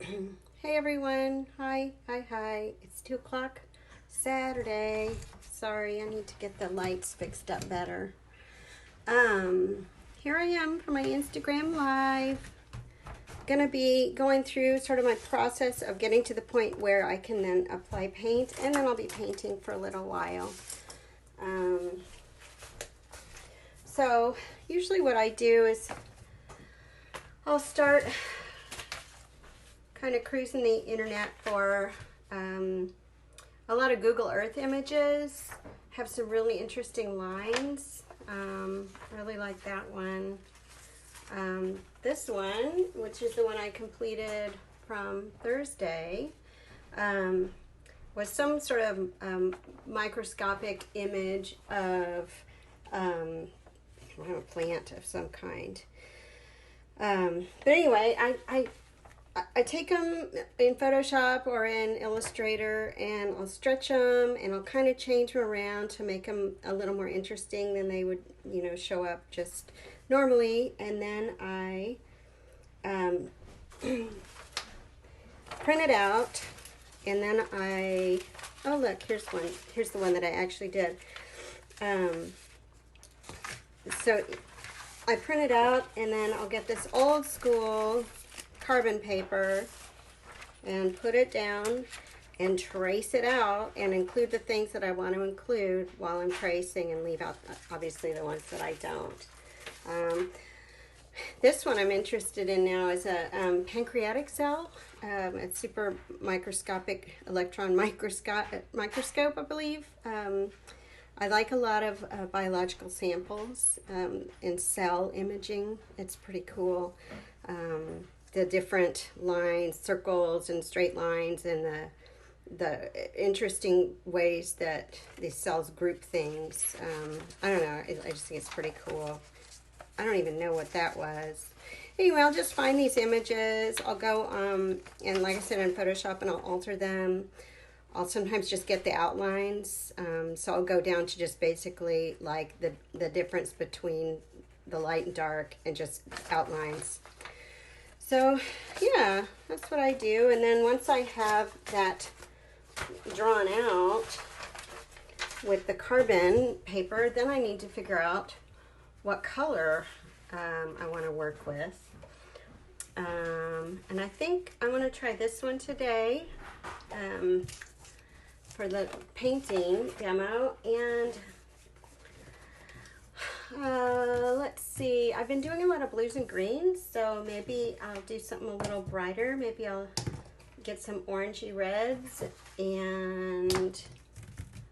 Hey everyone, hi. It's 2 o'clock Saturday. Sorry, I need to get the lights fixed up better. Here I am for my Instagram live. Gonna be going through sort of my process of getting to the point where I can then apply paint, and then I'll be painting for a little while. So usually what I do is I'll start kind of cruising the internet for a lot of Google Earth images. Have some really interesting lines. Really like that one. This one, which is the one I completed from Thursday, was some sort of microscopic image of a plant of some kind. But anyway, I take them in Photoshop or in Illustrator, and I'll stretch them, and I'll kind of change them around to make them a little more interesting than they would, show up just normally. And then I print it out, and then oh look, here's one. Here's the one that I actually did. So I print it out, and then I'll get this old school carbon paper and put it down and trace it out and include the things that I want to include while I'm tracing, and leave out obviously the ones that I don't. This one I'm interested in now is a pancreatic cell. It's super microscopic electron microscope, I believe. I like a lot of biological samples in cell imaging. It's pretty cool. The different lines, circles and straight lines, and the interesting ways that these cells group things. I don't know, I just think it's pretty cool. I don't even know what that was. Anyway, I'll just find these images. I'll go, and like I said, in Photoshop, and I'll alter them. I'll sometimes just get the outlines. So I'll go down to just basically like the difference between the light and dark, and just outlines. So yeah, that's what I do. And then once I have that drawn out with the carbon paper, then I need to figure out what color I want to work with. And I think I'm going to try this one today for the painting demo. And let's see, I've been doing a lot of blues and greens, so maybe I'll do something a little brighter. Maybe I'll get some orangey reds, and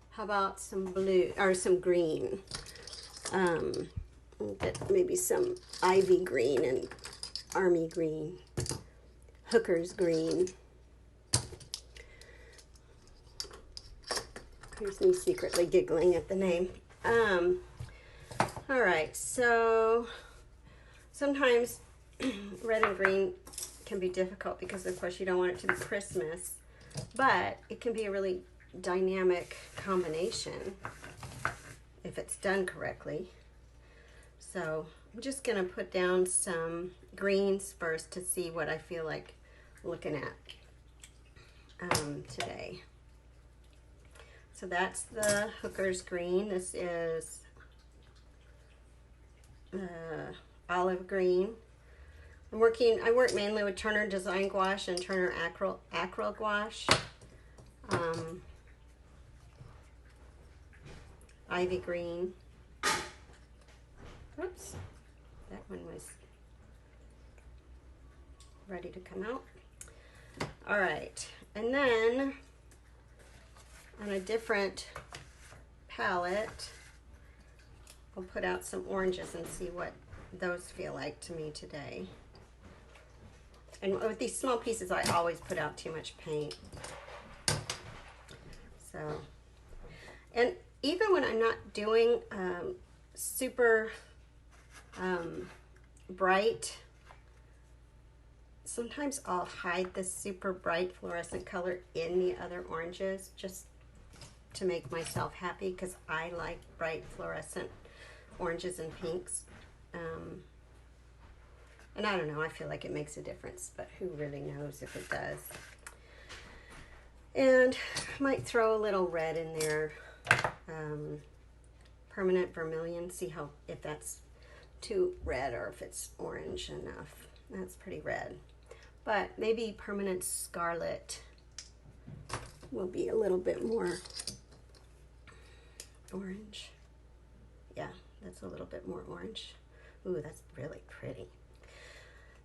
how about some blue or some green? Get maybe some ivy green and army green, hooker's green. Here's me secretly giggling at the name. All right, so sometimes red and green can be difficult because, of course, you don't want it to be Christmas, but it can be a really dynamic combination if it's done correctly. So I'm just going to put down some greens first to see what I feel like looking at today. So that's the hooker's green. This is olive green. I work mainly with Turner Design Gouache and Turner Acryl Gouache. Ivy green. Oops, that one was ready to come out. All right, and then on a different palette, I'll put out some oranges and see what those feel like to me today. And with these small pieces, I always put out too much paint. So, and even when I'm not doing super bright, sometimes I'll hide the super bright fluorescent color in the other oranges just to make myself happy, because I like bright fluorescent oranges and pinks. And And I don't know, I feel like it makes a difference, but who really knows if it does. And I might throw a little red in there, permanent vermilion, see how, if that's too red or if it's orange enough. That's pretty red. But maybe permanent scarlet will be a little bit more orange. Yeah, that's a little bit more orange. Ooh, that's really pretty.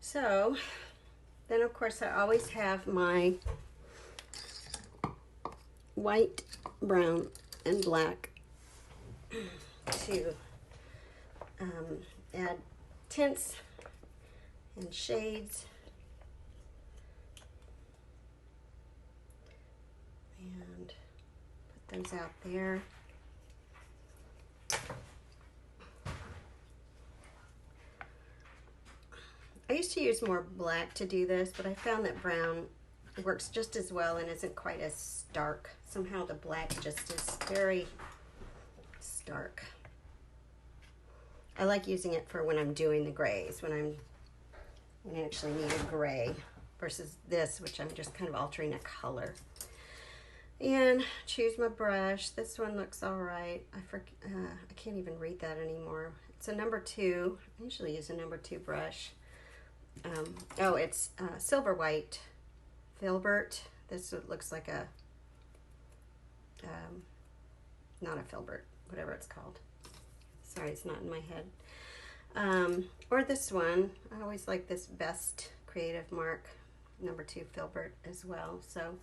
So then of course I always have my white, brown, and black to add tints and shades. And put those out there. I used to use more black to do this, but I found that brown works just as well and isn't quite as stark. Somehow the black just is very stark. I like using it for when I'm doing the grays, when I actually need a gray, versus this, which I'm just kind of altering a color. And choose my brush. This one looks all right. I can't even read that anymore. It's a number 2. I usually use a number 2 brush. Oh, it's silver white filbert. This looks like a, not a filbert, whatever it's called. Sorry, it's not in my head. Or this one. I always like this Best Creative Mark number 2 filbert as well. So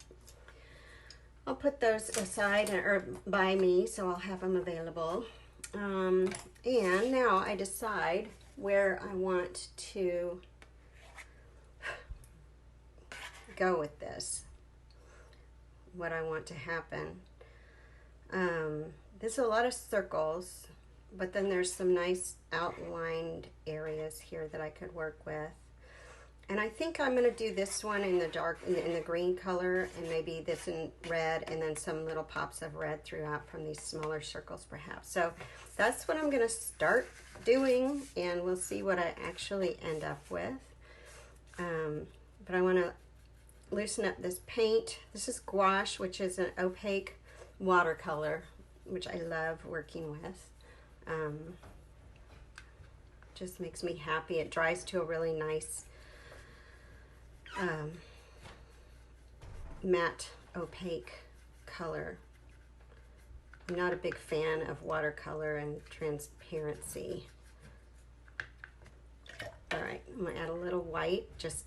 I'll put those aside or by me, so I'll have them available. And now I decide where I want to go with this, what I want to happen. There's a lot of circles, but then there's some nice outlined areas here that I could work with. And I think I'm going to do this one in the dark, in the green color, and maybe this in red, and then some little pops of red throughout from these smaller circles perhaps. So that's what I'm going to start doing, and we'll see what I actually end up with. But I want to loosen up this paint. This is Gouache, which is an opaque watercolor, which I love working with. Just makes me happy. It dries to a really nice matte opaque color. I'm not a big fan of watercolor and transparency. All right, I'm gonna add a little white. Just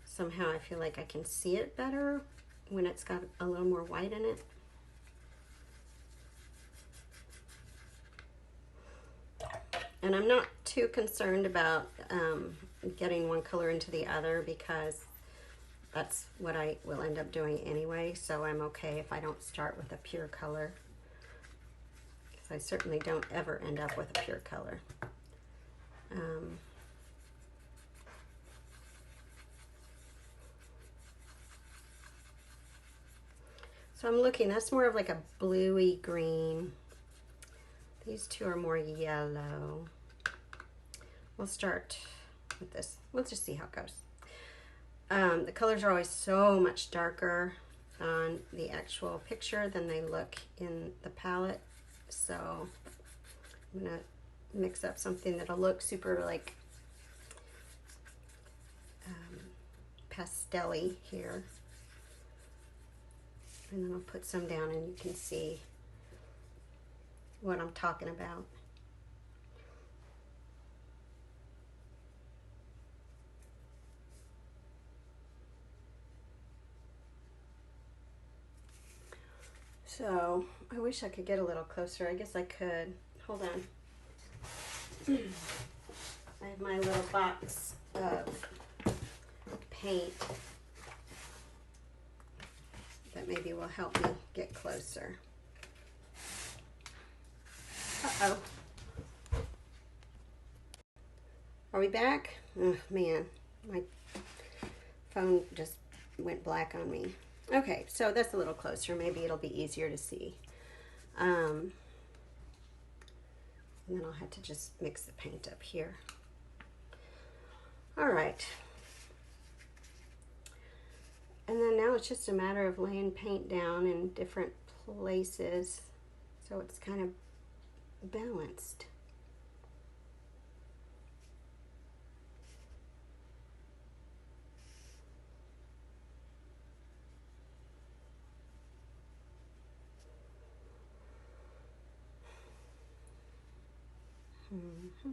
somehow I feel like I can see it better when it's got a little more white in it. And I'm not too concerned about getting one color into the other, because that's what I will end up doing anyway, so I'm okay if I don't start with a pure color, because I certainly don't ever end up with a pure color. So I'm looking, that's more of like a bluey green. These two are more yellow. We'll start with this. We'll just see how it goes. The colors are always so much darker on the actual picture than they look in the palette. So I'm gonna mix up something that'll look super like pastel-y here. And then I'll put some down and you can see what I'm talking about. So I wish I could get a little closer. I guess I could. Hold on. I have my little box of paint that maybe will help me get closer. Uh-oh. Are we back? Oh, man, my phone just went black on me. Okay, so that's a little closer. Maybe it'll be easier to see. And then I'll have to just mix the paint up here. All right. And then now it's just a matter of laying paint down in different places so it's kind of balanced. Mm-hmm.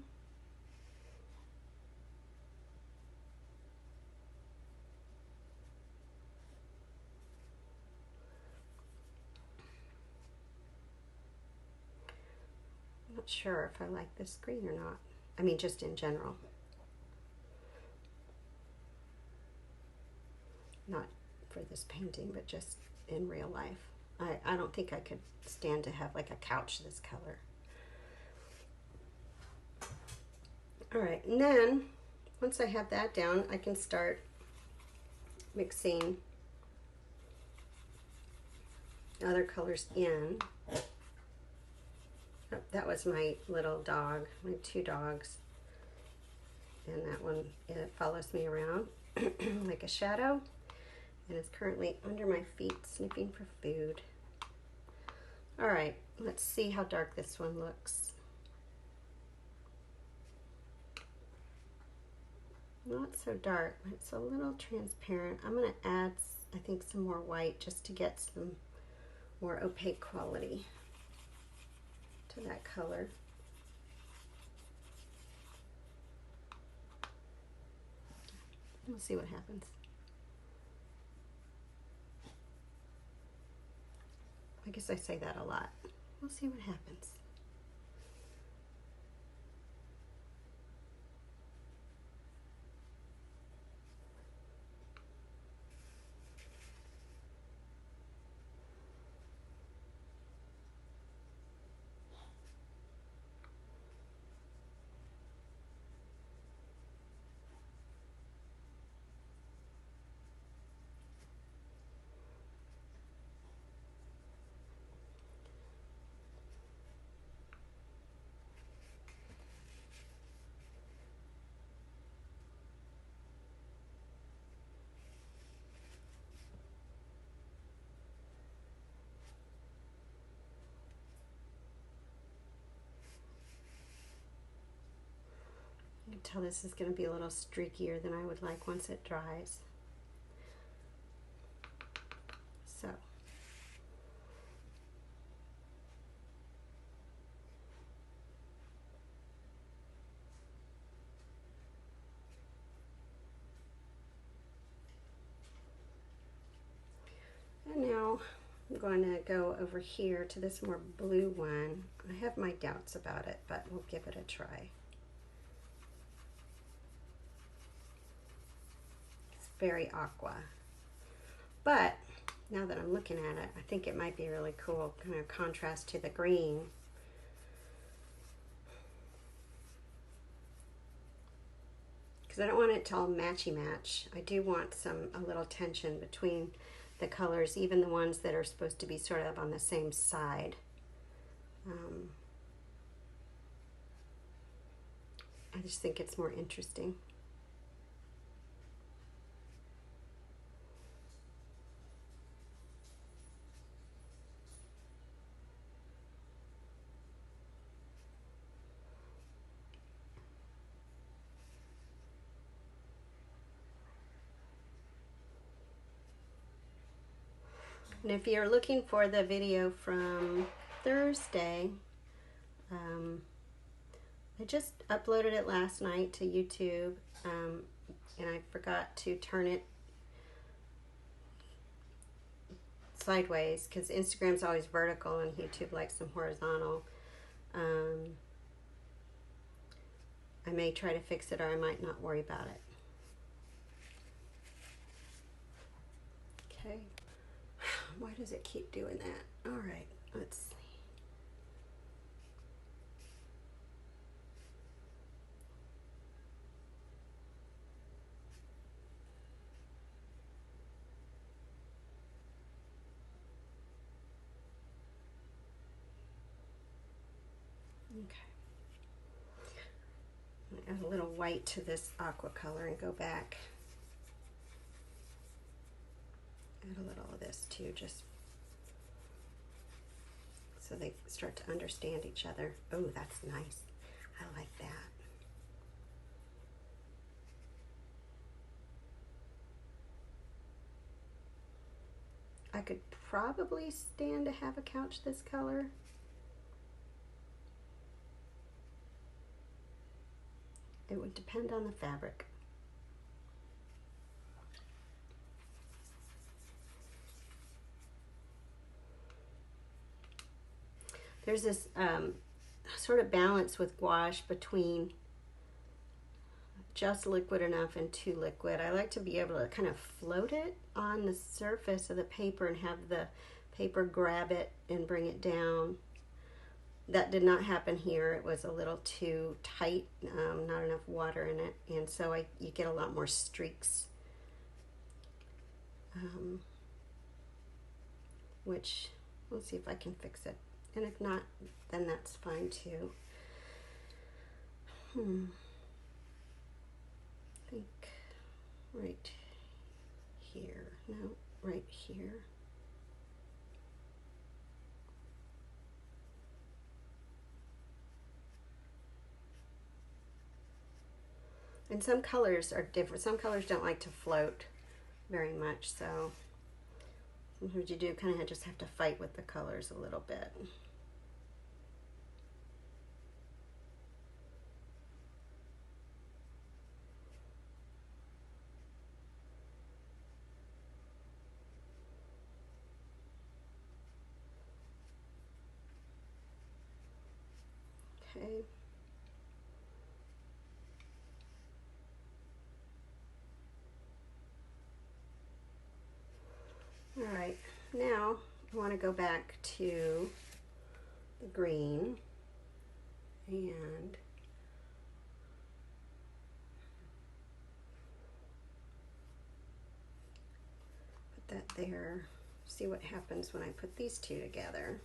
I'm not sure if I like this green or not. I mean, just in general. Not for this painting, but just in real life. I don't think I could stand to have like a couch this color. All right, and then once I have that down, I can start mixing other colors in. Oh, that was my little dog, my two dogs. And that one, it follows me around like a shadow. And is currently under my feet sniffing for food. All right, let's see how dark this one looks. Not so dark, but it's a little transparent. I'm gonna add, I think, some more white just to get some more opaque quality to that color. We'll see what happens. I guess I say that a lot. We'll see what happens. You can tell this is going to be a little streakier than I would like once it dries. So. And now I'm going to go over here to this more blue one. I have my doubts about it, but we'll give it a try. Very aqua, but now that I'm looking at it, I think it might be really cool, kind of contrast to the green. Because I don't want it to all matchy match. I do want a little tension between the colors, even the ones that are supposed to be sort of on the same side. I just think it's more interesting. And if you're looking for the video from Thursday, I just uploaded it last night to YouTube, and I forgot to turn it sideways because Instagram's always vertical and YouTube likes them horizontal. I may try to fix it, or I might not worry about it. Okay. Why does it keep doing that? All right, let's see. Okay. add a little white to this aqua color and go back. Add a little of this too, just so they start to understand each other. Oh, that's nice. I like that. I could probably stand to have a couch this color. It would depend on the fabric. There's this sort of balance with gouache between just liquid enough and too liquid. I like to be able to kind of float it on the surface of the paper and have the paper grab it and bring it down. That did not happen here. It was a little too tight, not enough water in it, and so you get a lot more streaks, which we'll see if I can fix it. And if not, then that's fine too. I think right here. No, right here. And some colors are different. Some colors don't like to float very much, so sometimes you do kind of just have to fight with the colors a little bit. Okay. All right, now I want to go back to the green and put that there. See what happens when I put these two together.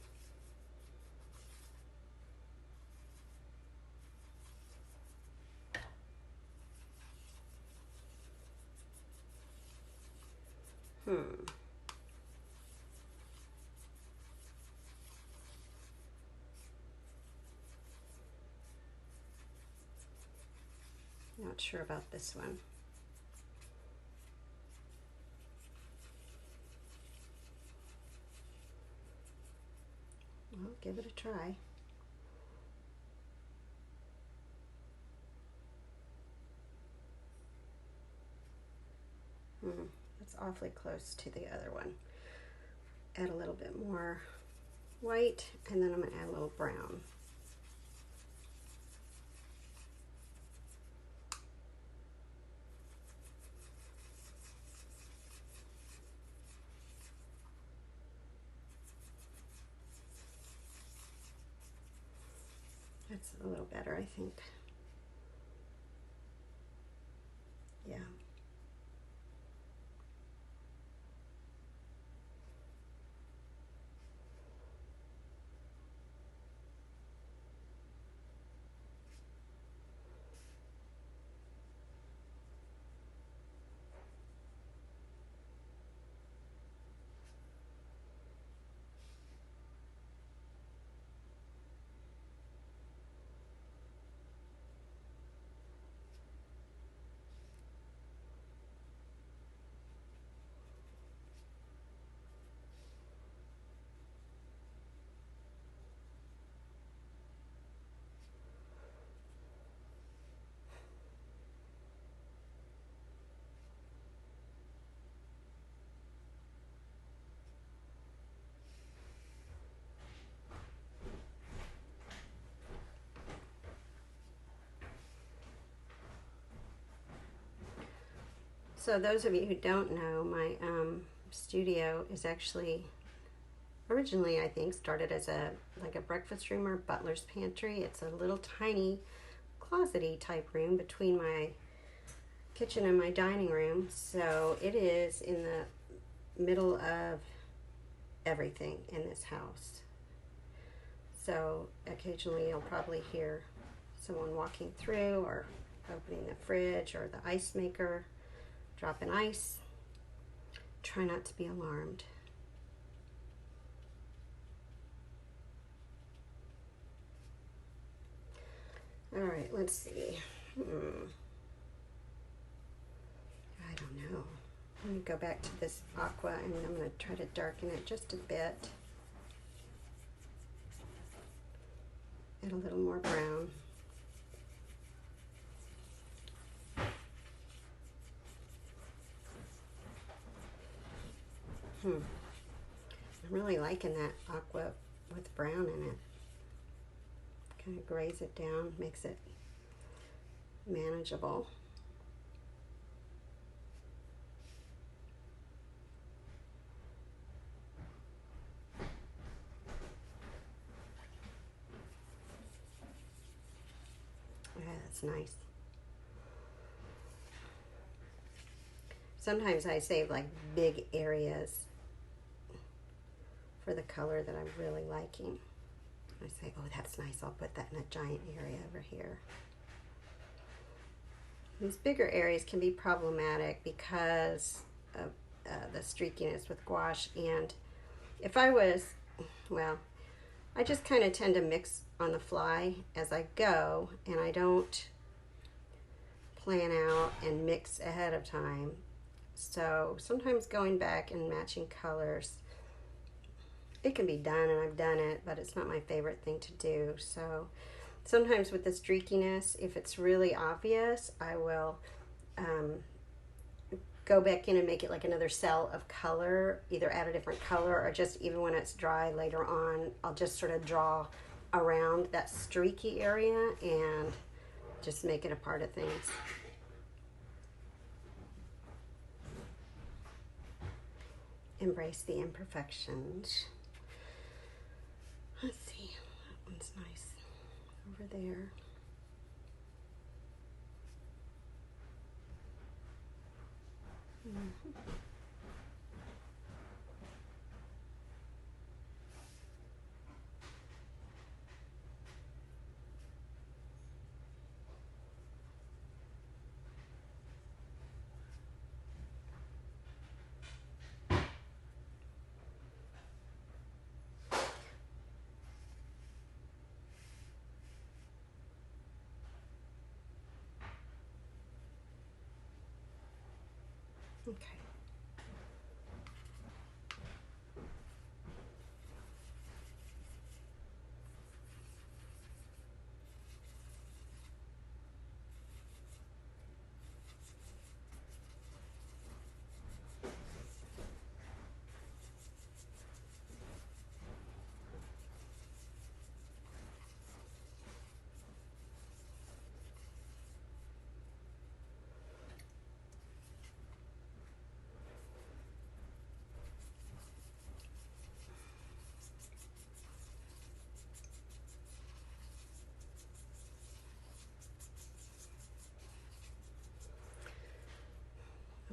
Not sure about this one. Well, give it a try. That's awfully close to the other one. Add a little bit more white, and then I'm going to add a little brown. That's a little better, I think. Yeah. So those of you who don't know, my studio is actually originally, I think, started as a breakfast room or butler's pantry. It's a little tiny closet-y type room between my kitchen and my dining room. So it is in the middle of everything in this house. So occasionally you'll probably hear someone walking through or opening the fridge or the ice maker, dropping ice. Try not to be alarmed. All right, let's see. I don't know. Let me go back to this aqua and I'm going to try to darken it just a bit. Add a little more brown. I'm really liking that aqua with brown in it. Kind of grays it down, makes it manageable. Yeah, that's nice. Sometimes I save like big areas for the color that I'm really liking. I say, oh, that's nice, I'll put that in a giant area over here. These bigger areas can be problematic because of the streakiness with gouache, and if I was, well, I just kind of tend to mix on the fly as I go, and I don't plan out and mix ahead of time. So sometimes going back and matching colors, it can be done, and I've done it, but it's not my favorite thing to do. So sometimes with the streakiness, if it's really obvious, I will go back in and make it like another cell of color, either add a different color or just even when it's dry later on, I'll just sort of draw around that streaky area and just make it a part of things. Embrace the imperfections. Let's see, that one's nice over there. Okay.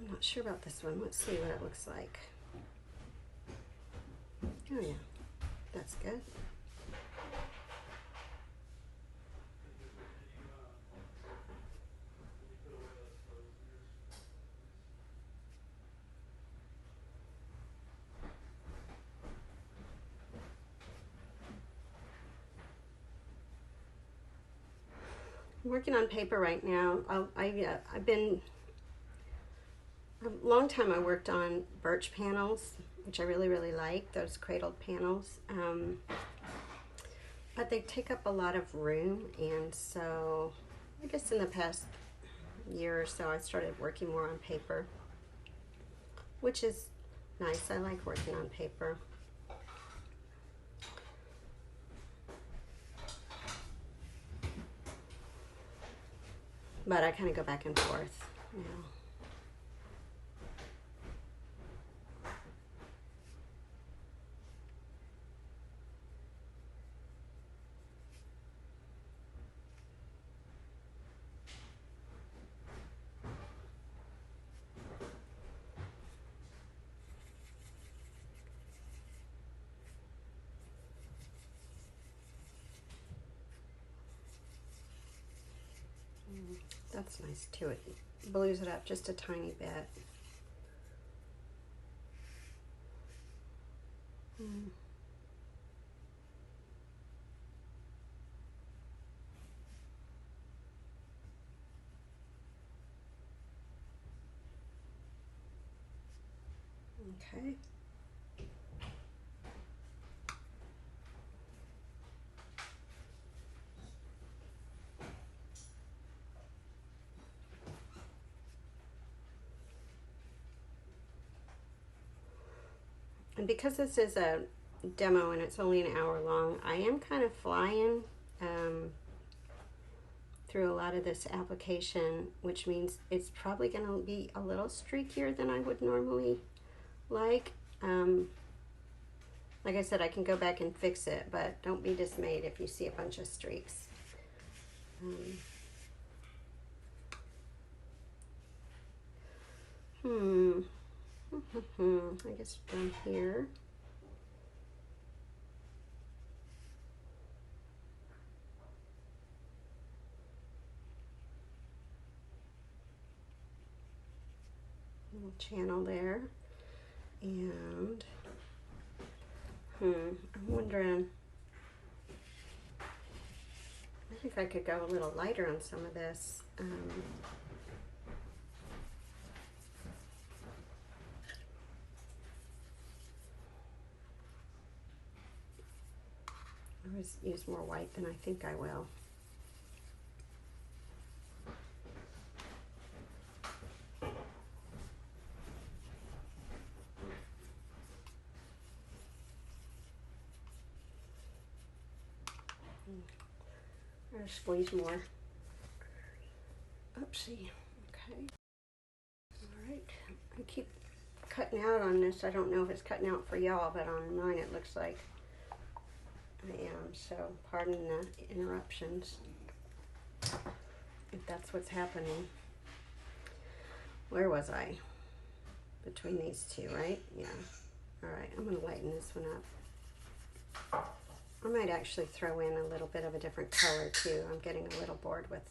I'm not sure about this one. Let's see what it looks like. Oh yeah, that's good. I'm working on paper right now. I've been a long time I worked on birch panels, which I really like, those cradled panels. But they take up a lot of room, and so I guess in the past year or so I started working more on paper, which is nice. I like working on paper. But I kind of go back and forth, you know. That's nice too. It blues it up just a tiny bit. Okay. And because this is a demo and it's only an hour long, I am kind of flying through a lot of this application, which means it's probably going to be a little streakier than I would normally like. Like I said, I can go back and fix it, but don't be dismayed if you see a bunch of streaks. I guess down here. Little channel there. And I'm wondering, I think I could go a little lighter on some of this. I always use more white than I think I will. Or squeeze more. Oopsie. Okay. All right. I keep cutting out on this. I don't know if it's cutting out for y'all, but on mine it looks like I am. So pardon the interruptions, if that's what's happening. Where was I? Between these two, right? Yeah. All right. I'm going to lighten this one up. I might actually throw in a little bit of a different color too. I'm getting a little bored with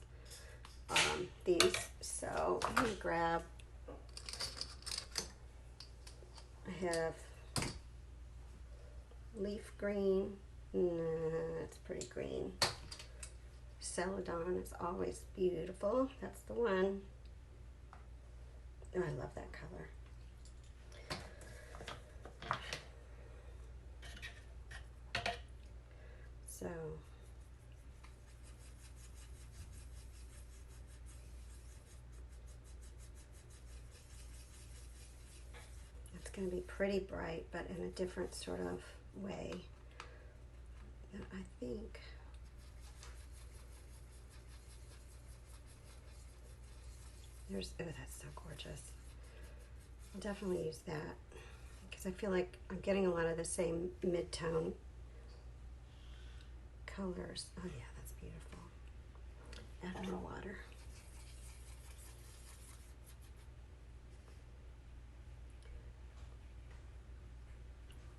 these. So I'm going to grab, I have leaf green. It's pretty green. Celadon is always beautiful. That's the one. Oh, I love that color. So it's going to be pretty bright, but in a different sort of way. And I think there's, oh, that's so gorgeous. I'll definitely use that because I feel like I'm getting a lot of the same mid-tone colors. Oh yeah, that's beautiful. Add more water.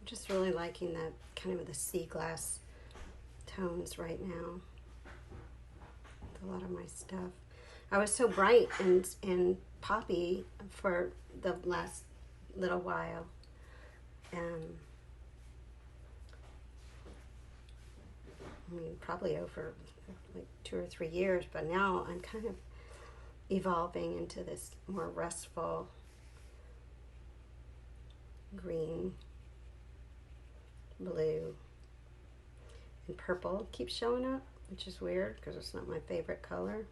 I'm just really liking that kind of the sea glass tones right now with a lot of my stuff. I was so bright and poppy for the last little while. I mean, probably over like 2 or 3 years, but now I'm kind of evolving into this more restful green, blue, and purple keeps showing up, which is weird because it's not my favorite color.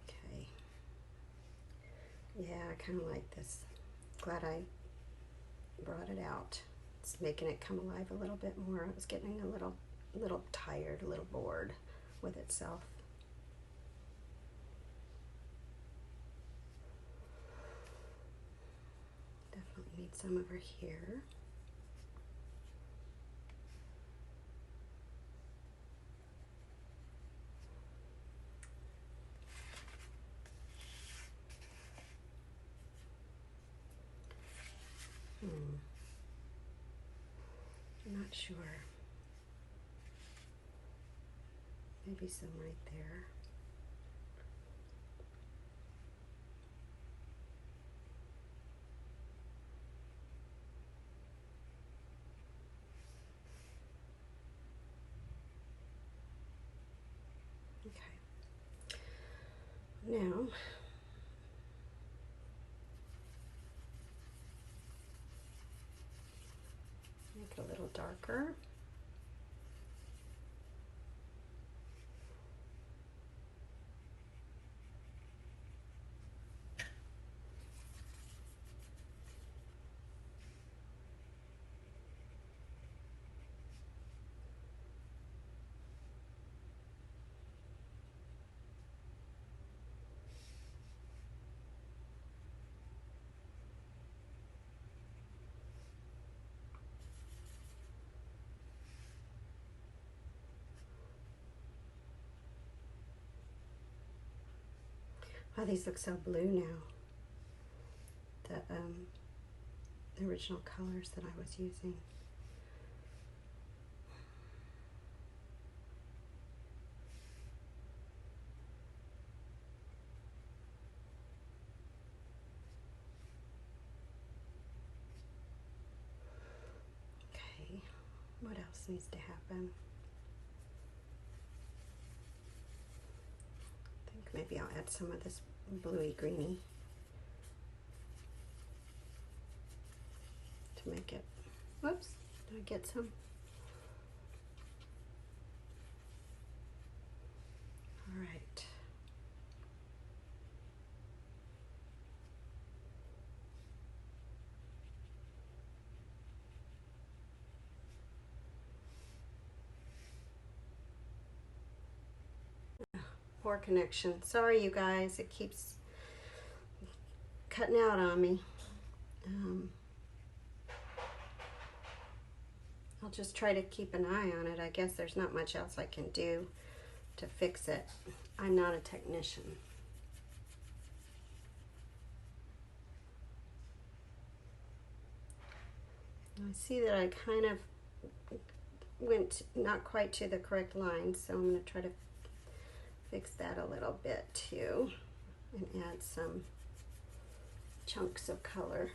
Okay. Yeah, I kind of like this. Glad I brought it out. It's making it come alive a little bit more. I was getting a little tired, a little bored with itself. Definitely need some over here. I'm not sure. Maybe some right there. Okay. Now, make it a little darker. Oh, these look so blue now. The original colors that I was using. Okay, what else needs to happen? I think maybe I'll add some of this bluey greeny to make it, whoops, did I get some? All right. Poor connection. Sorry, you guys. It keeps cutting out on me. I'll just try to keep an eye on it. I guess there's not much else I can do to fix it. I'm not a technician. I see that I kind of went not quite to the correct line, so I'm going to try to fix that a little bit too and add some chunks of color.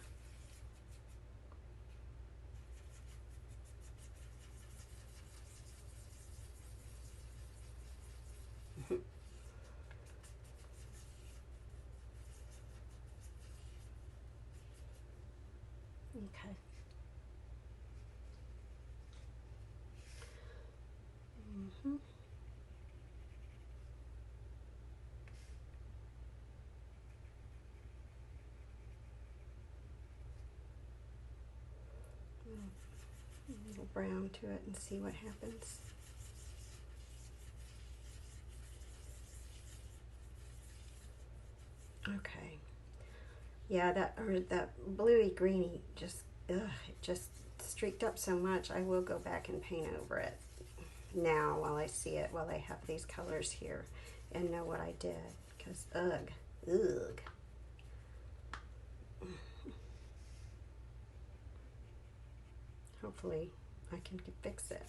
Okay. A little brown to it and see what happens. Okay. Yeah, that bluey greeny just, it just streaked up so much. I will go back and paint over it now while I see it, while I have these colors here and know what I did, because ugh. Hopefully I can fix it.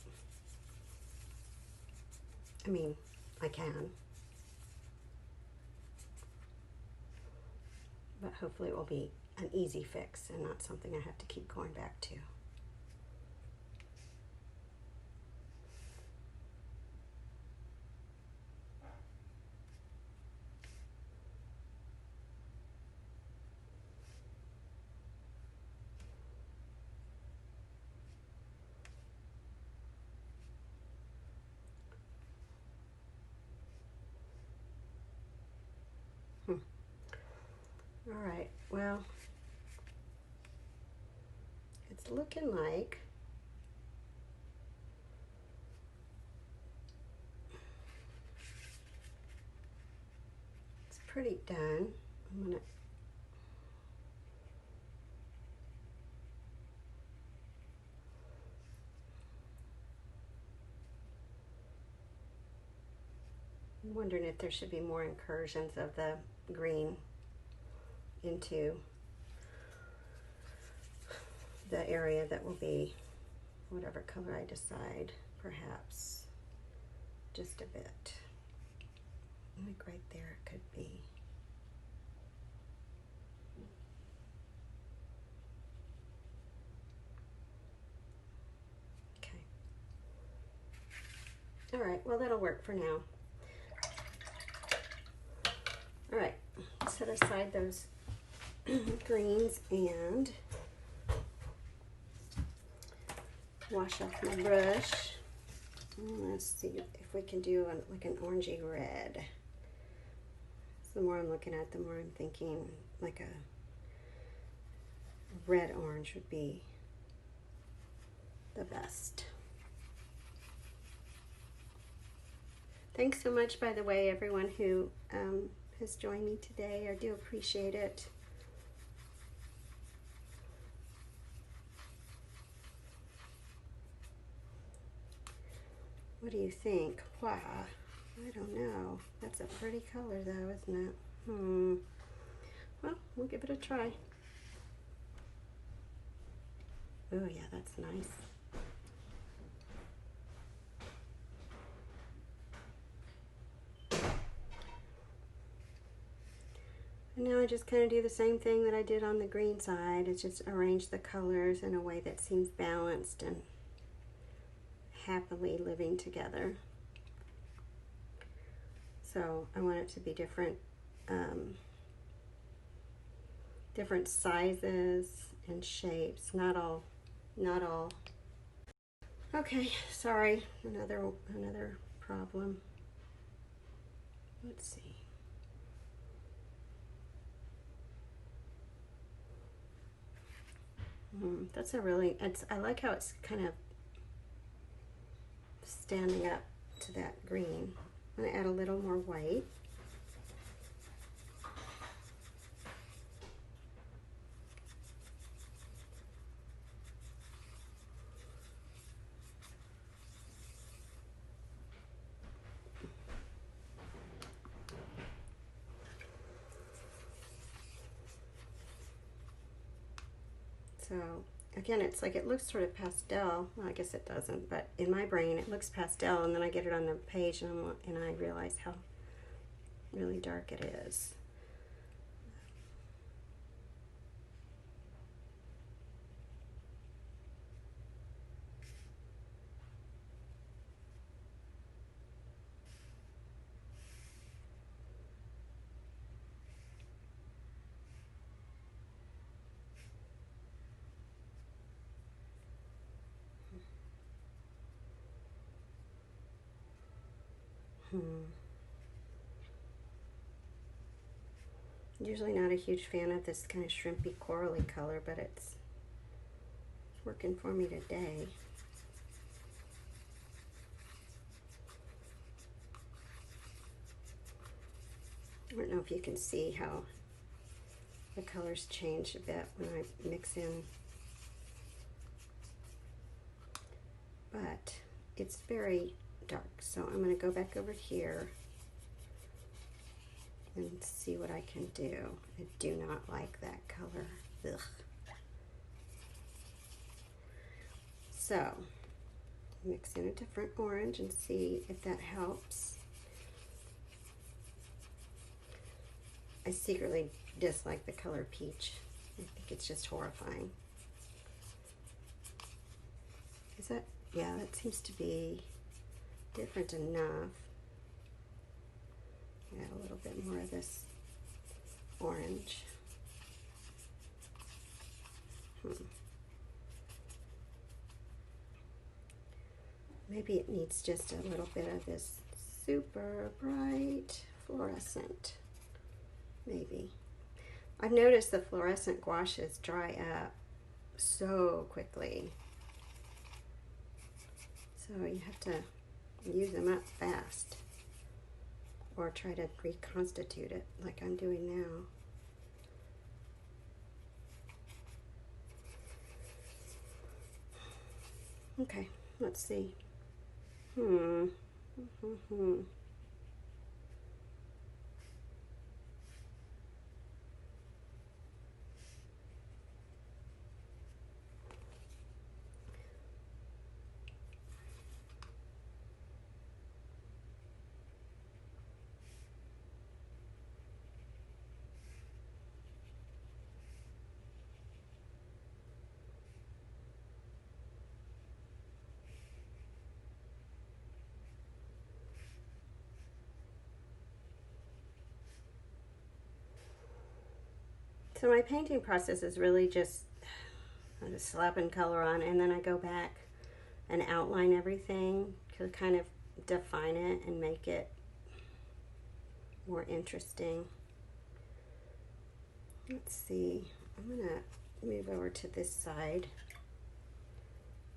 I mean, I can. But hopefully it will be an easy fix and not something I have to keep going back to. All right, well, it's looking like it's pretty done. I'm wondering if there should be more incursions of the green into the area that will be whatever color I decide, perhaps. just a bit. Like right there it could be. Okay. All right, well that'll work for now. All right, set aside those greens and wash off my brush. Let's see if we can do like an orangey red. So the more I'm looking at, the more I'm thinking like a red orange would be the best. Thanks so much, by the way, everyone who has joined me today. I do appreciate it. What do you think? Wow, I don't know. That's a pretty color though, isn't it? Well, we'll give it a try. Oh yeah, that's nice. And now I just kind of do the same thing that I did on the green side. It's just arrange the colors in a way that seems balanced and happily living together. So I want it to be different, different sizes and shapes. Not all. Okay, sorry, another problem. Let's see. That's a really, I like how it's kind of standing up to that green. I'm going to add a little more white. So again, it's like it looks sort of pastel. Well, I guess it doesn't, but in my brain it looks pastel, and then I get it on the page and I realize how really dark it is. Usually not a huge fan of this kind of shrimpy corally color, but it's working for me today. I don't know if you can see how the colors change a bit when I mix in, but it's very dark. So I'm going to go back over here and see what I can do. I do not like that color. Ugh. So mix in a different orange and see if that helps. I secretly dislike the color peach. I think it's just horrifying. Is that, yeah, that seems to be different enough. Add a little bit more of this orange. Maybe it needs just a little bit of this super bright fluorescent. Maybe. I've noticed the fluorescent gouaches dry up so quickly. So you have to use them up fast, or try to reconstitute it like I'm doing now. Okay, let's see. So my painting process is really just slapping color on, and then I go back and outline everything to kind of define it and make it more interesting. Let's see, I'm gonna move over to this side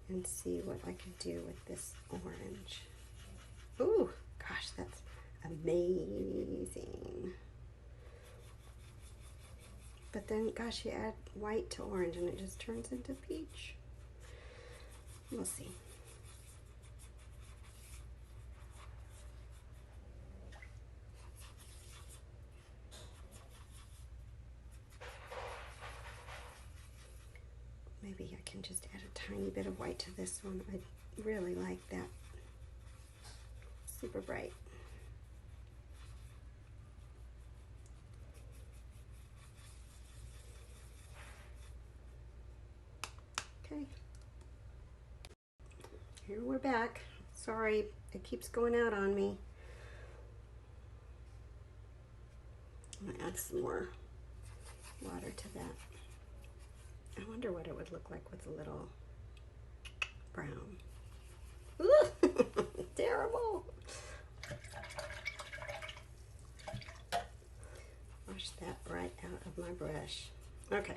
and see what I can do with this orange. Ooh, gosh, that's amazing. But then, gosh, you add white to orange and it just turns into peach. We'll see. Maybe I can just add a tiny bit of white to this one. I really like that. Super bright. Okay. Here we're back. Sorry, it keeps going out on me. I'm gonna add some more water to that. I wonder what it would look like with a little brown. Ooh, terrible. Wash that right out of my brush. Okay.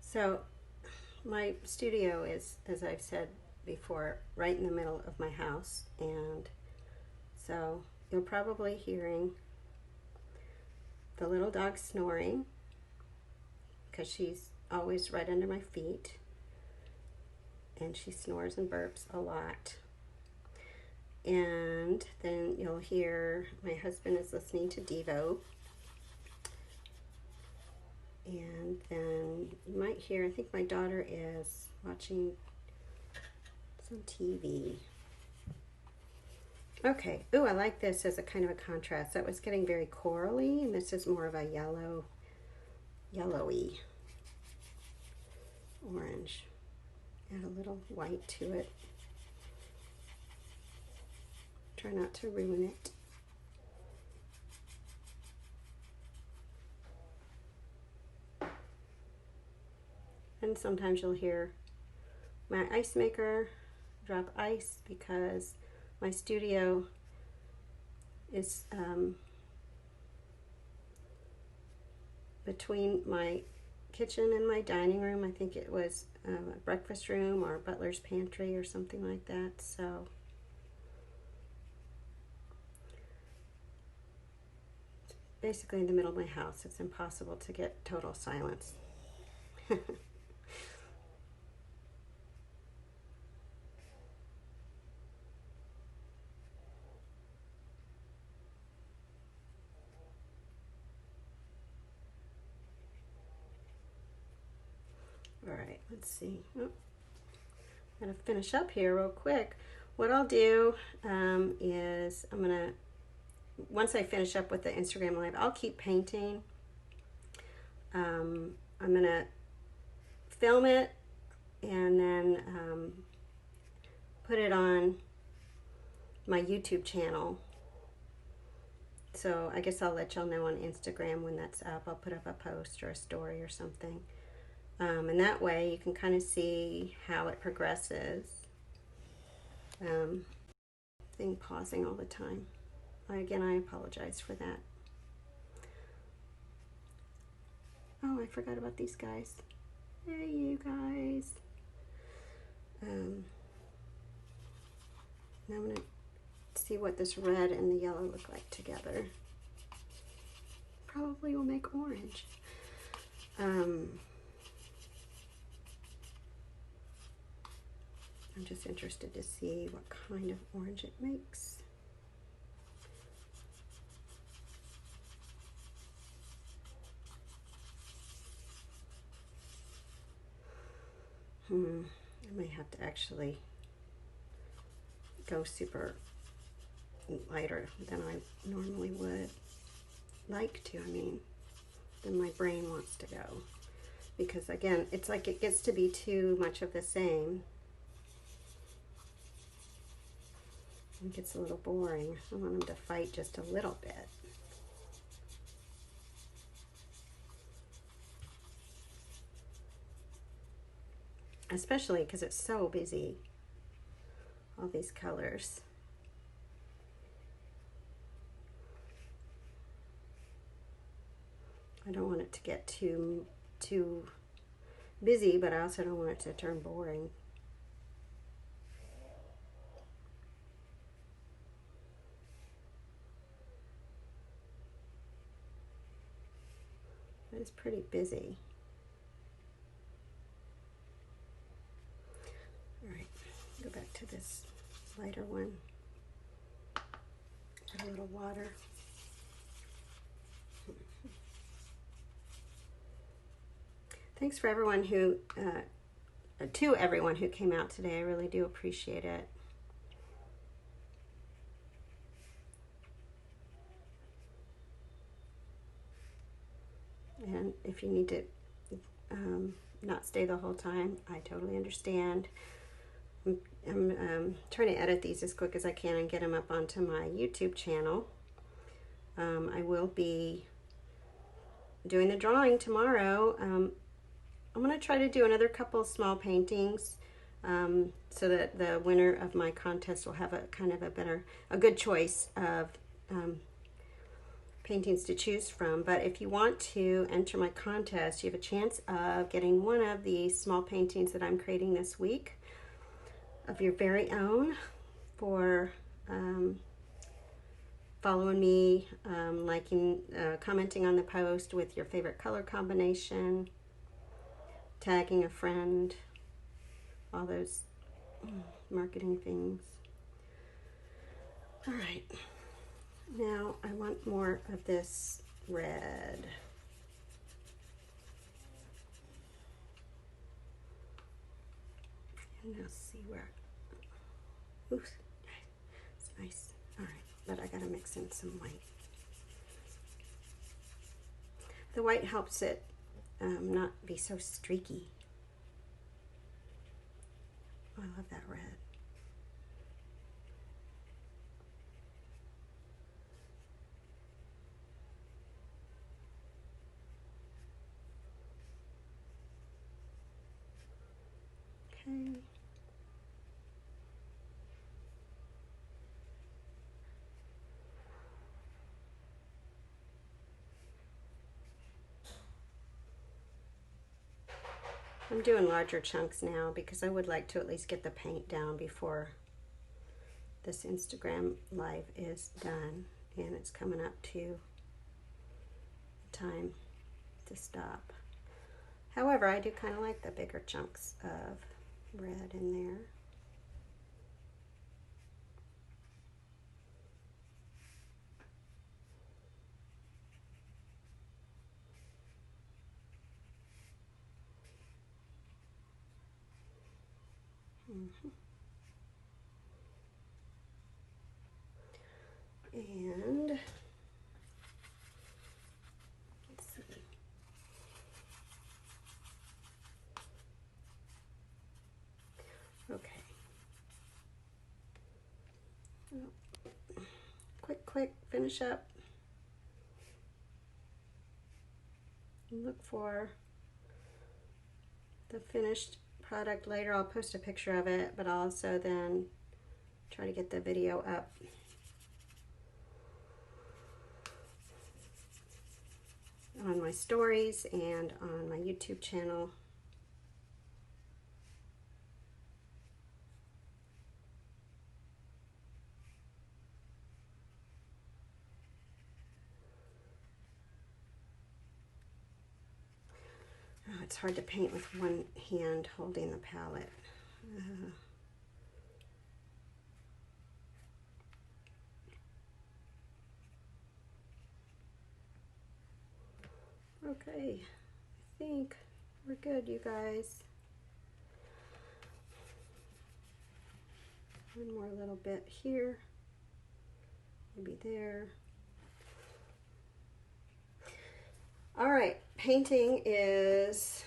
So my studio is, as I've said before, right in the middle of my house, and so you're probably hearing the little dog snoring because she's always right under my feet, and she snores and burps a lot. And then you'll hear my husband is listening to Devo. And then you might hear, I think my daughter is watching some TV. Okay, ooh, I like this as a kind of a contrast. That was getting very corally, and this is more of a yellowy orange. Add a little white to it. Try not to ruin it. And sometimes you'll hear my ice maker drop ice because my studio is between my kitchen and my dining room. I think it was a breakfast room or butler's pantry or something like that. So it's basically in the middle of my house. It's impossible to get total silence. All right, let's see. Oh, I'm gonna finish up here real quick. What I'll do is I'm gonna, once I finish up with the Instagram live, I'll keep painting. I'm gonna film it and then put it on my YouTube channel. So I guess I'll let y'all know on Instagram when that's up. I'll put up a post or a story or something. And that way you can kind of see how it progresses. Thing pausing all the time. Again, I apologize for that. Oh, I forgot about these guys. Hey, you guys. Now I'm going to see what this red and the yellow look like together. Probably will make orange. I'm just interested to see what kind of orange it makes. I may have to actually go super lighter than I normally would like to, than my brain wants to go. Because again, it's like it gets to be too much of the same. It gets a little boring. I want them to fight just a little bit. Especially because it's so busy, all these colors. I don't want it to get too busy, but I also don't want it to turn boring. But it's pretty busy. All right, go back to this lighter one. Put a little water. Thanks for everyone who, to everyone who came out today. I really do appreciate it. And if you need to not stay the whole time, I totally understand. I'm trying to edit these as quick as I can and get them up onto my YouTube channel. I will be doing the drawing tomorrow. I'm going to try to do another couple small paintings so that the winner of my contest will have a kind of a good choice of paintings to choose from. But if you want to enter my contest, you have a chance of getting one of these small paintings that I'm creating this week of your very own for following me, liking, commenting on the post with your favorite color combination, tagging a friend, all those marketing things. All right, now I want more of this red. And now see where, oops, it's nice. All right, but I gotta mix in some white. The white helps it not be so streaky. Oh, I love that red. Okay. I'm doing larger chunks now because I would like to at least get the paint down before this Instagram live is done, and it's coming up to time to stop. However, I do kind of like the bigger chunks of red in there. And let's see. Okay. Quick, finish up. Look for the finished product later. I'll post a picture of it, but I'll also then try to get the video up. On my stories and on my YouTube channel. Oh, it's hard to paint with one hand holding the palette. Okay, I think we're good, you guys. One more little bit here, maybe there. All right, painting is,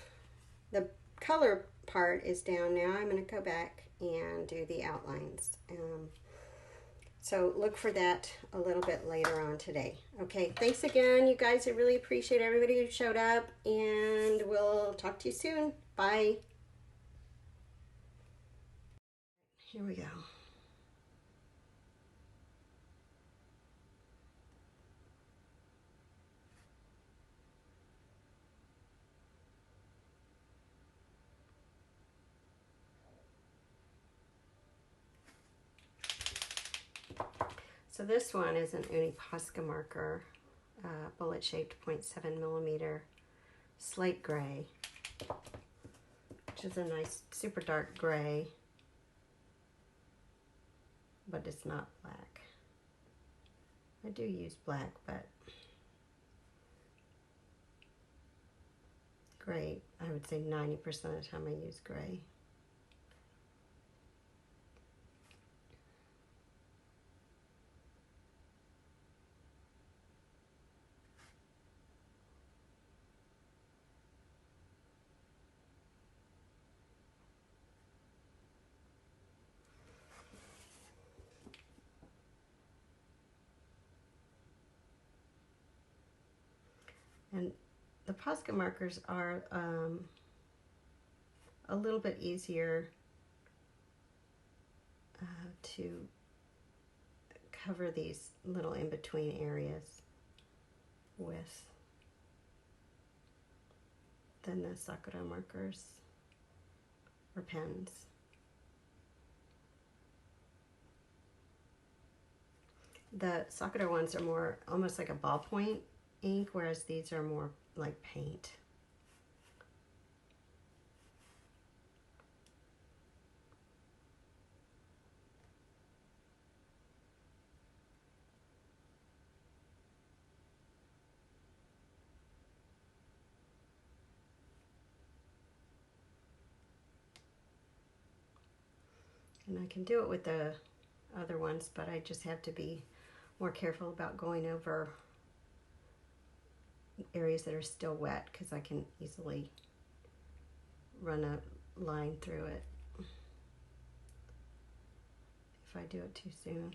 the color part is down now. I'm going to go back and do the outlines. So look for that a little bit later on today. Okay, thanks again, you guys. I really appreciate everybody who showed up, and we'll talk to you soon. Bye. Here we go. So this one is an Uni Posca marker, bullet shaped 0.7 millimeter slate gray, which is a nice super dark gray, but it's not black. I do use black, but gray, I would say 90% of the time I use gray. And the Posca markers are a little bit easier to cover these little in-between areas with than the Sakura markers or pens. The Sakura ones are more almost like a ballpoint ink, whereas these are more like paint. And I can do it with the other ones, but I just have to be more careful about going over areas that are still wet, because I can easily run a line through it if I do it too soon.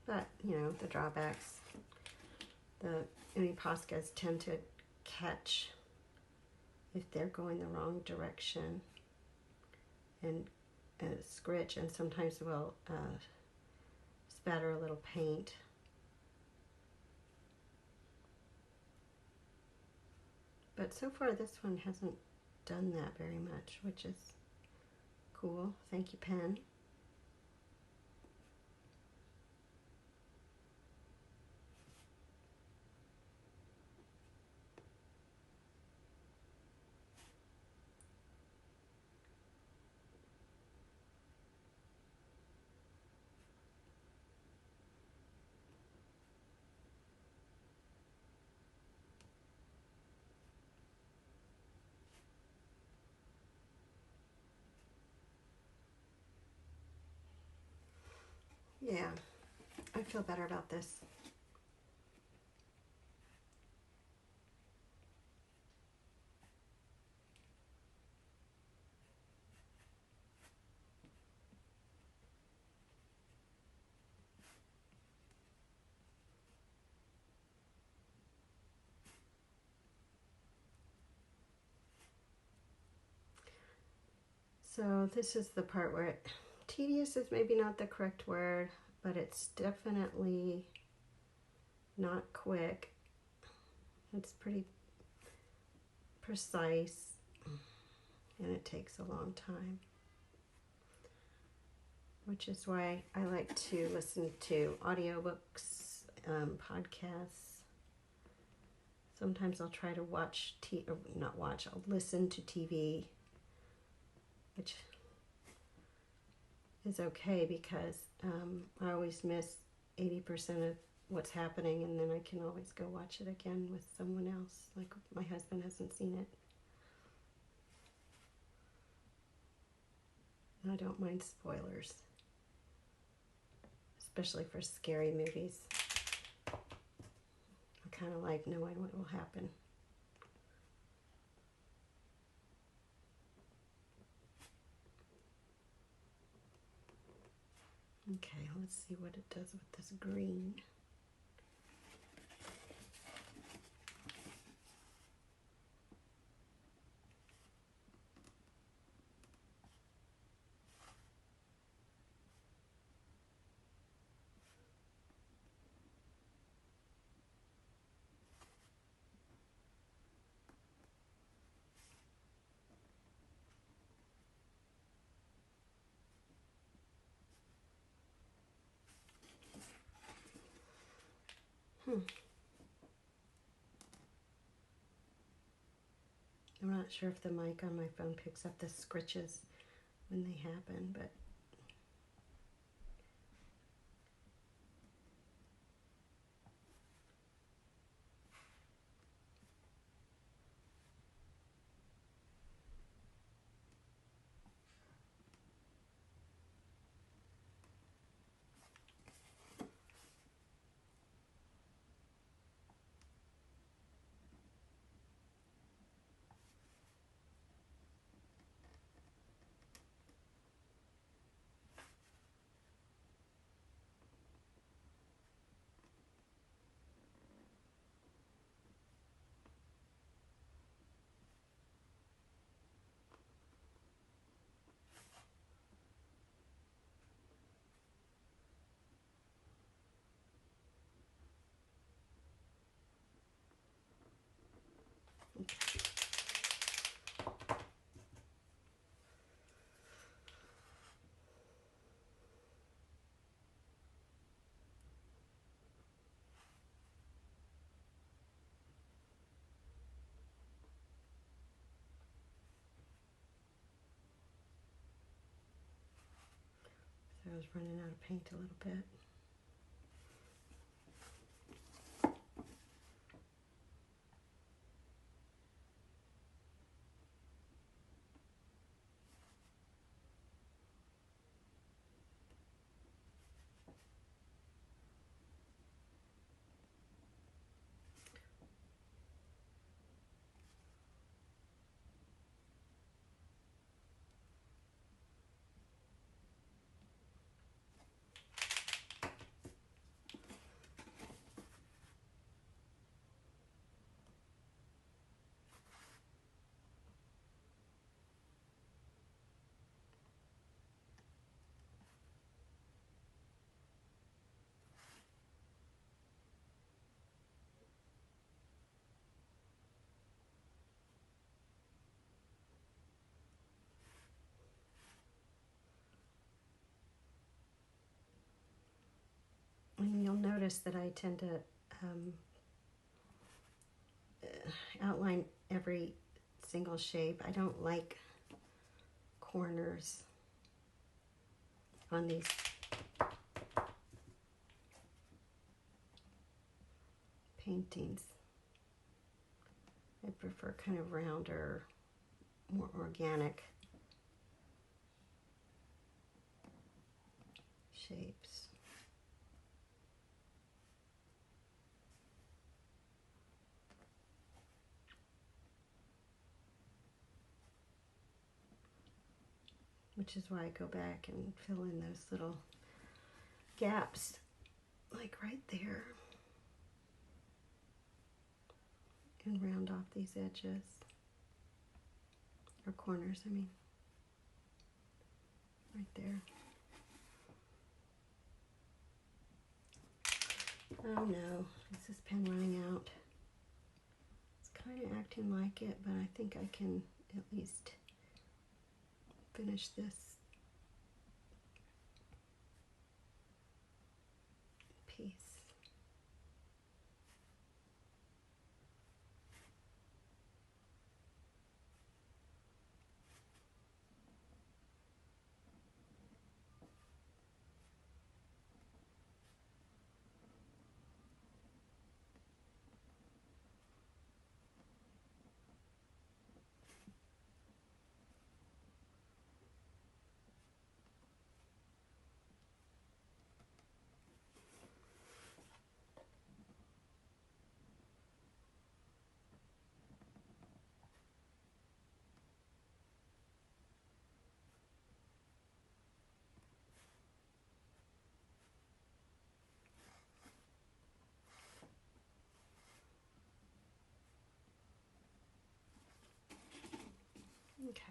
But, you know, the drawbacks, the Uni Poscas tend to catch if they're going the wrong direction and scritch, and sometimes will spatter a little paint. But so far this one hasn't done that very much, which is cool. Thank you, pen. feel better about this. So this is the part where tedious is maybe not the correct word, but it's definitely not quick. It's pretty precise and it takes a long time, which is why I like to listen to audiobooks, podcasts. Sometimes I'll try to watch, I'll listen to TV, which is okay because I always miss 80% of what's happening, and then I can always go watch it again with someone else. Like my husband hasn't seen it. And I don't mind spoilers, especially for scary movies. I kind of like knowing what will happen. Okay, let's see what it does with this green. I'm not sure if the mic on my phone picks up the scritches when they happen, but so I was running out of paint a little bit. And you'll notice that I tend to outline every single shape. I don't like corners on these paintings. I prefer kind of rounder, more organic shapes. which is why I go back and fill in those little gaps, like right there, and round off these edges, or corners, I mean, right there. Oh no, is this pen running out? It's kind of acting like it, but I think I can at least finish this piece. Okay.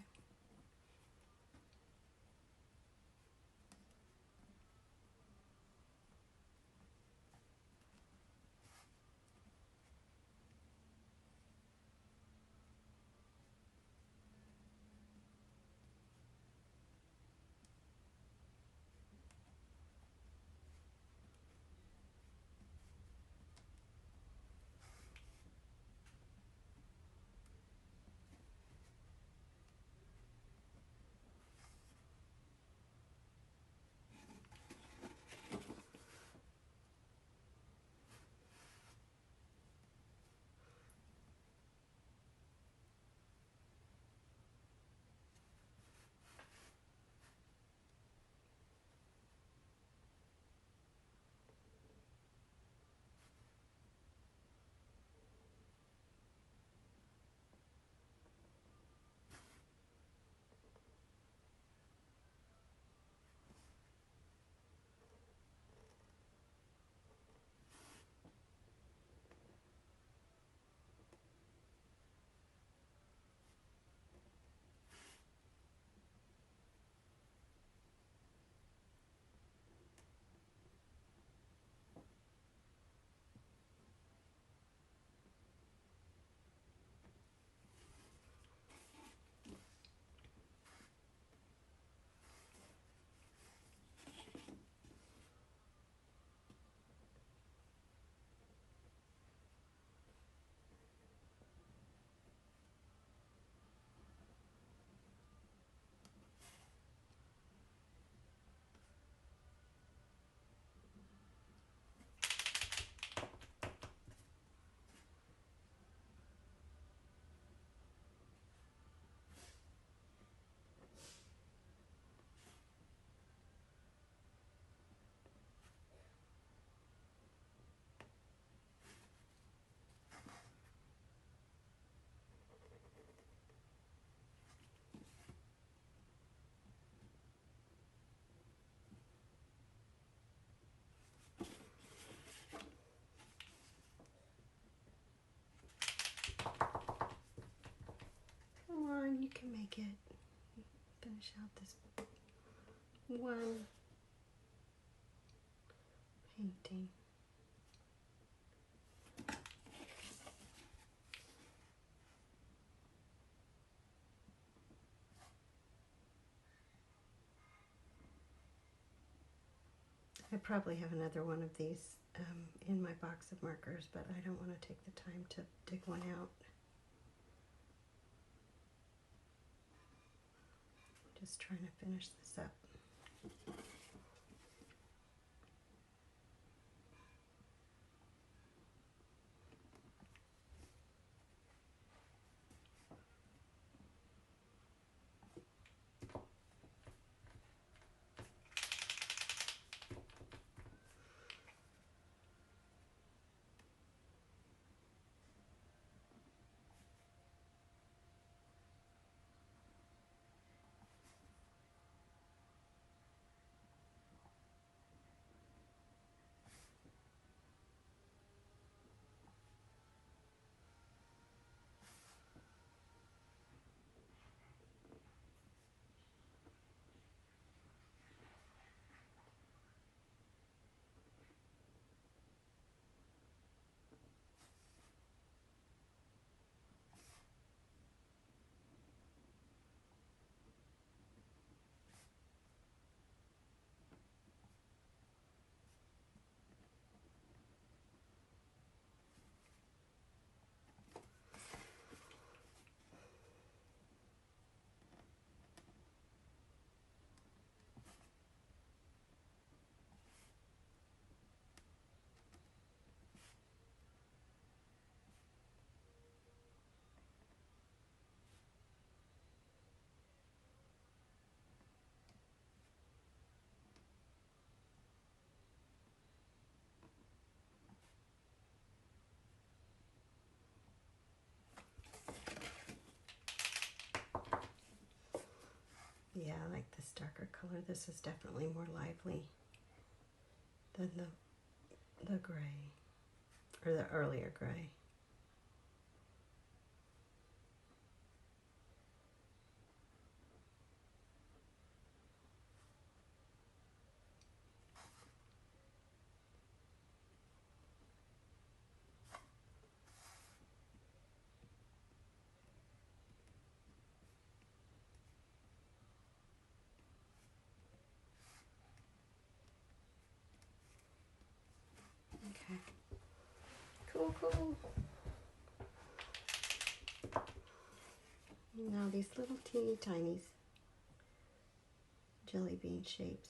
Come on, you can make it. Finish out this one painting. I probably have another one of these in my box of markers, but I don't want to take the time to dig one out. Just trying to finish this up. this darker color. This is definitely more lively than the gray, or the earlier gray. Okay. Cool, cool. Now these little teeny tiny jelly bean shapes.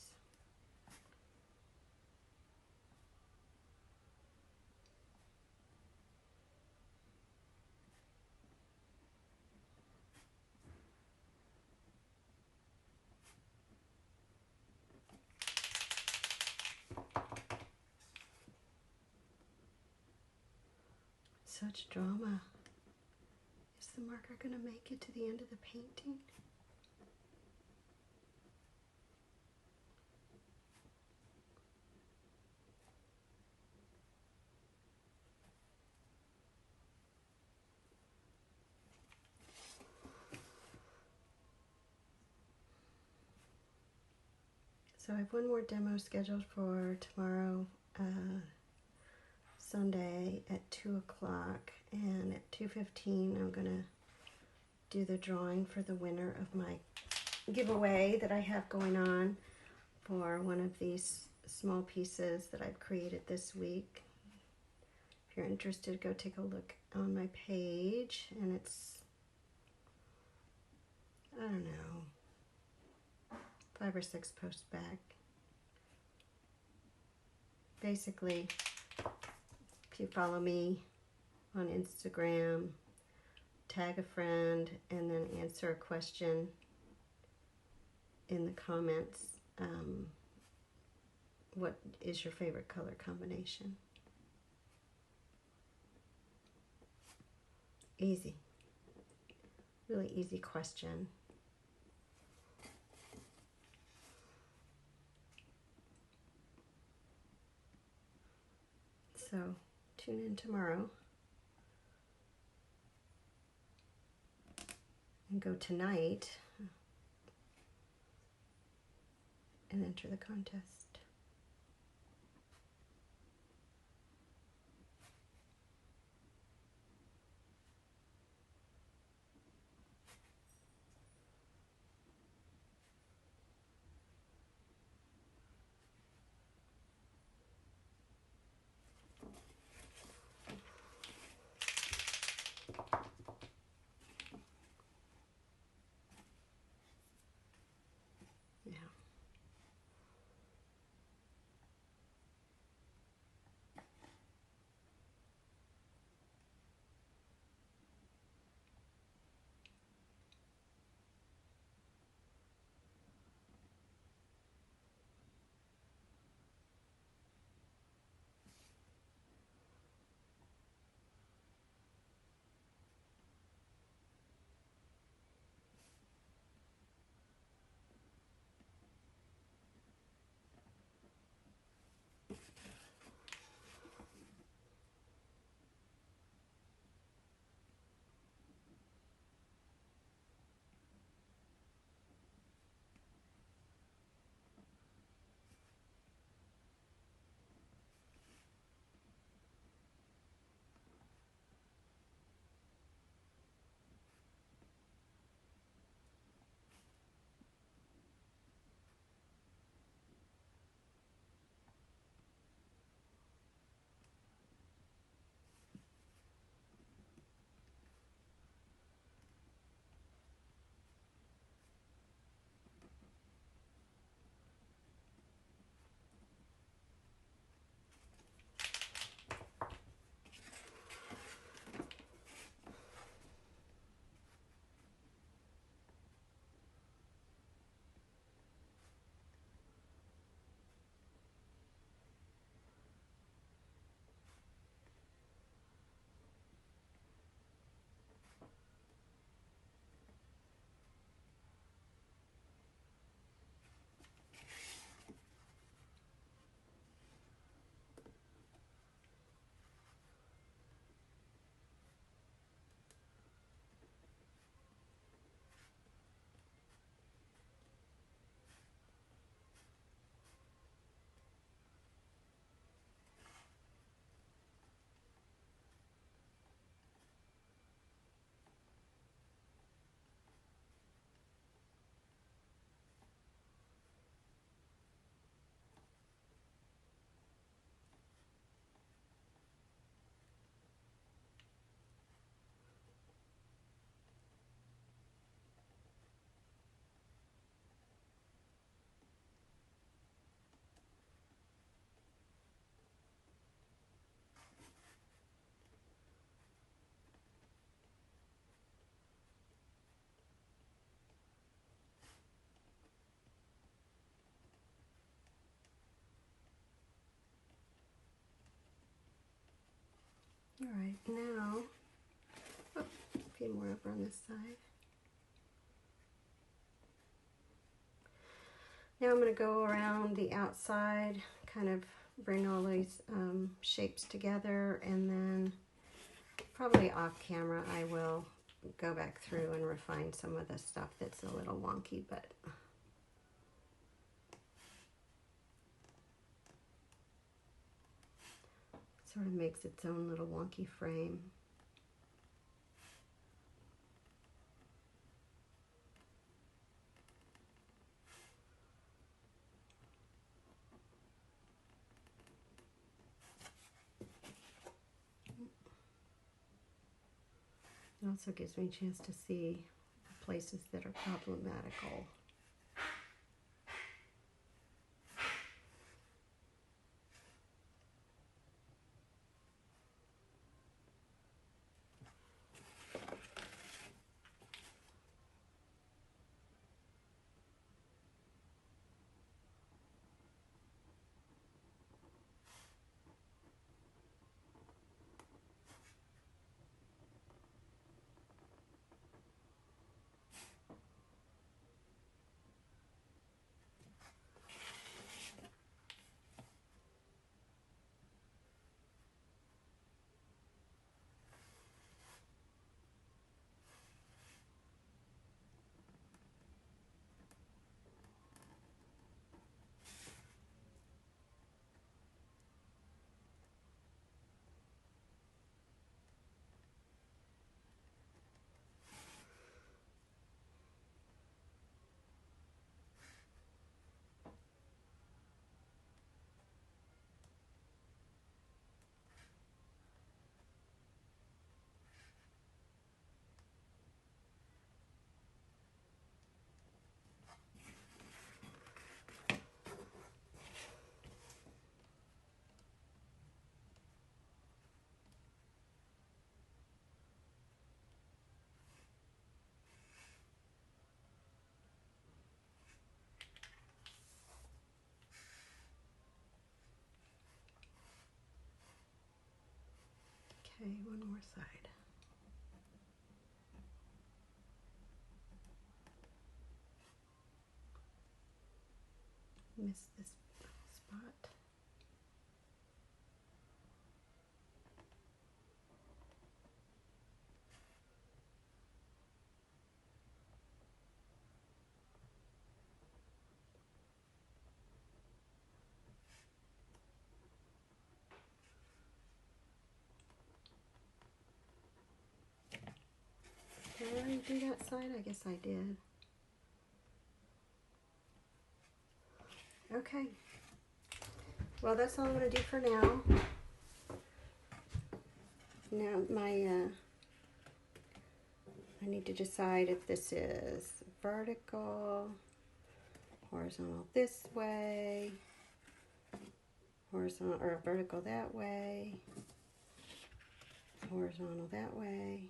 Such drama. Is the marker going to make it to the end of the painting? So I have one more demo scheduled for tomorrow, Sunday at 2 o'clock, and at 2:15 I'm going to do the drawing for the winner of my giveaway that I have going on for one of these small pieces that I've created this week. If you're interested, go take a look on my page, and it's, I don't know, 5 or 6 posts back. Basically, if you follow me on Instagram, tag a friend, and then answer a question in the comments. What is your favorite color combination? Easy. Really easy question. So tune in tomorrow and go tonight and enter the contest. Yeah. All right, now, oh, a few more over on this side. Now I'm going to go around the outside, kind of bring all these shapes together, and then probably off camera I will go back through and refine some of the stuff that's a little wonky, but sort of makes its own little wonky frame. It also gives me a chance to see the places that are problematical. Okay, one more side. Miss this spot. Did I already do that side? I guess I did. Okay. Well, that's all I'm going to do for now. Now I need to decide if this is vertical, horizontal this way, horizontal or vertical that way, horizontal that way.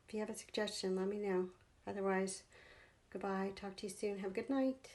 If you have a suggestion, let me know. Otherwise, goodbye. Talk to you soon. Have a good night.